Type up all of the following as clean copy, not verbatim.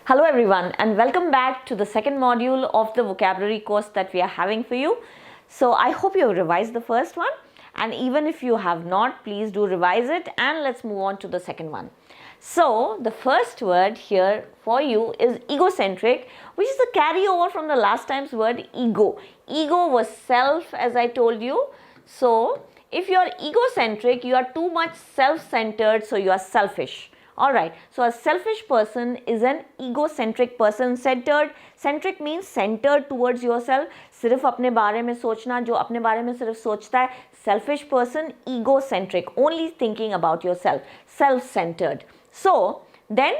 Hello everyone and welcome back to the second module of the vocabulary course that we are having for you. So I hope you have revised the first one, and even if you have not, please do revise it, and let's move on to the second one. So the first word here for you is egocentric, which is a carryover from the last time's word ego. Ego was self, as I told you. So if you are egocentric, you are too much self-centered, so you are selfish. Alright, so a selfish person is an egocentric person. Centric means centered towards yourself. सिर्फ अपने बारे में सोचना, जो अपने बारे में सिर्फ सोचता है. Selfish person, egocentric, only thinking about yourself, self-centered. So then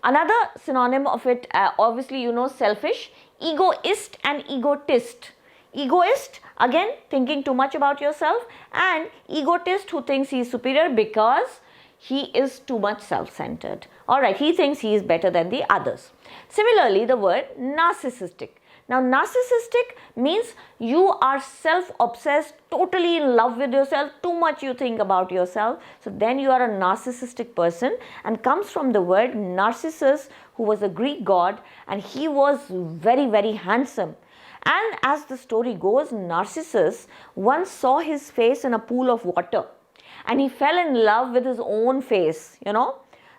another synonym of it, obviously you know selfish, egoist and egotist. Egoist, again thinking too much about yourself, and egotist who thinks he is superior because he is too much self-centered. Alright, he thinks he is better than the others. Similarly, the word narcissistic. Now, narcissistic means you are self-obsessed, totally in love with yourself, too much you think about yourself. So then you are a narcissistic person, and comes from the word Narcissus, who was a Greek god, and he was very, very handsome. And as the story goes, Narcissus once saw his face in a pool of water, and he fell in love with his own face,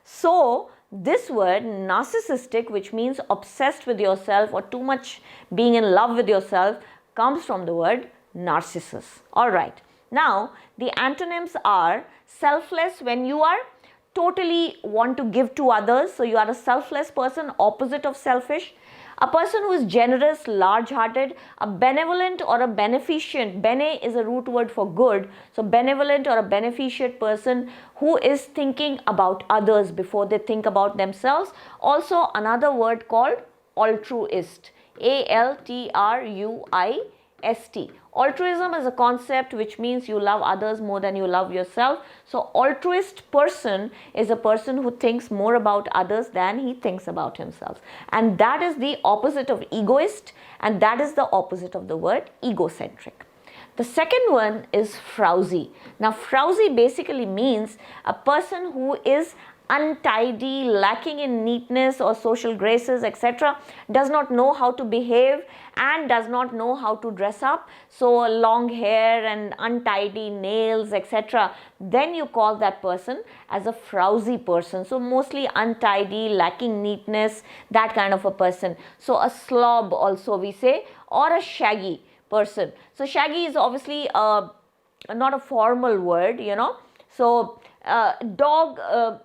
So this word narcissistic, which means obsessed with yourself or too much being in love with yourself, comes from the word narcissus. Alright, now the antonyms are selfless, when you are totally want to give to others, so you are a selfless person, opposite of selfish. A person who is generous, large-hearted, a benevolent or a beneficent. Bene is a root word for good. So benevolent or a beneficent person who is thinking about others before they think about themselves. Also another word called altruist. Altruist. Altruism is a concept which means you love others more than you love yourself. So altruist person is a person who thinks more about others than he thinks about himself. And that is the opposite of egoist, and that is the opposite of the word egocentric. The second one is frowsy. Now frowsy basically means a person who is untidy, lacking in neatness or social graces, etc., does not know how to behave and does not know how to dress up. So long hair and untidy nails, etc., then you call that person as a frowsy person. So mostly untidy, lacking neatness, that kind of a person. So a slob also we say, or a shaggy person. So shaggy is obviously not a formal word, So dog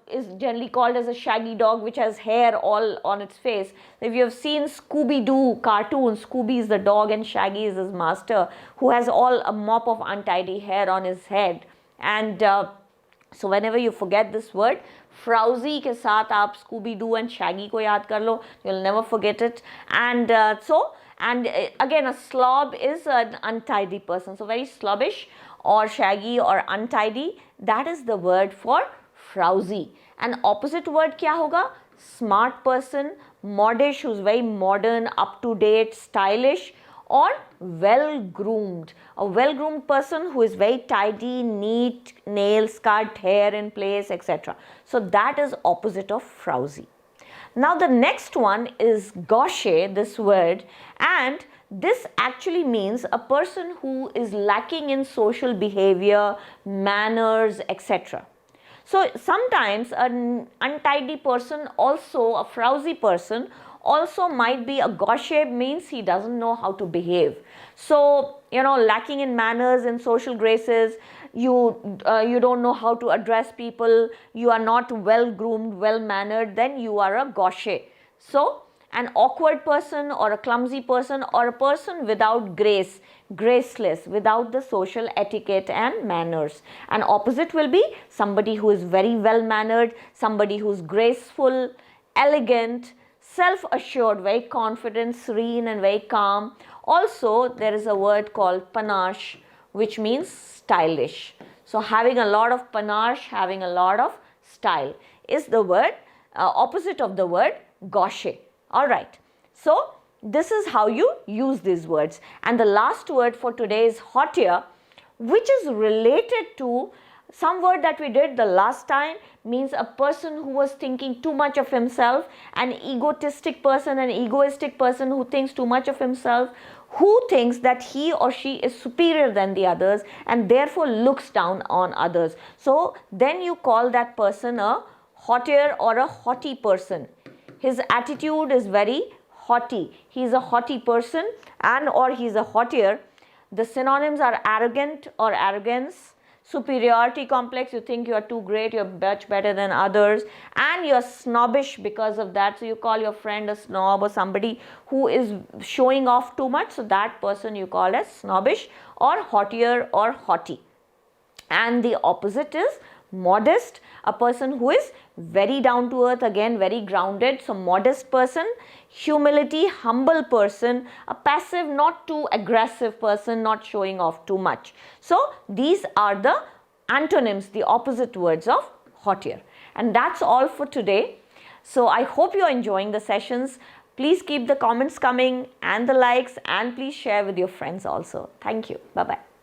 is generally called as a shaggy dog, which has hair all on its face. If you have seen Scooby-Doo cartoon, Scooby is the dog and Shaggy is his master, who has all a mop of untidy hair on his head. And so whenever you forget this word, frowsy ke saath aap Scooby-Doo and Shaggy ko yaad kar lo, you'll never forget it. And again, a slob is an untidy person, so very slobbish or shaggy or untidy. That is the word for frowsy. And opposite word kya hoga? Smart person, modish, who's very modern, up to date, stylish, or well groomed. A well groomed person who is very tidy, neat, nails cut, hair in place, etc. So that is opposite of frowsy. Now the next one is gauche, this word, and this actually means a person who is lacking in social behavior, manners, etc. So sometimes an untidy person, also a frowsy person, also might be a gauche, means he doesn't know how to behave. So, lacking in manners and social graces, you don't know how to address people, you are not well groomed, well mannered, then you are a gauche. So an awkward person or a clumsy person or a person without grace, graceless, without the social etiquette and manners. And opposite will be somebody who is very well mannered, somebody who is graceful, elegant, self-assured, very confident, serene and very calm. Also there is a word called panache, which means stylish. So having a lot of panache, having a lot of style is the word opposite of the word gauche. Alright, so this is how you use these words. And the last word for today is hauteur, which is related to Some word that we did the last time means a person who was thinking too much of himself, an egotistic person, an egoistic person who thinks too much of himself, who thinks that he or she is superior than the others and therefore looks down on others. So then you call that person a hauteur or a haughty person. His attitude is very haughty. He is a haughty person and or he is a hauteur. The synonyms are arrogant or arrogance, superiority complex, you think you are too great, you're much better than others, and you're snobbish because of that. So you call your friend a snob or somebody who is showing off too much. So that person you call as snobbish or hauteur or haughty. And the opposite is modest, a person who is very down to earth, again very grounded. So modest person, humility, humble person, a passive, not too aggressive person, not showing off too much. So these are the antonyms, the opposite words of hauteur. And that's all for today. So I hope you're enjoying the sessions. Please keep the comments coming and the likes, and please share with your friends also. Thank you. Bye-bye.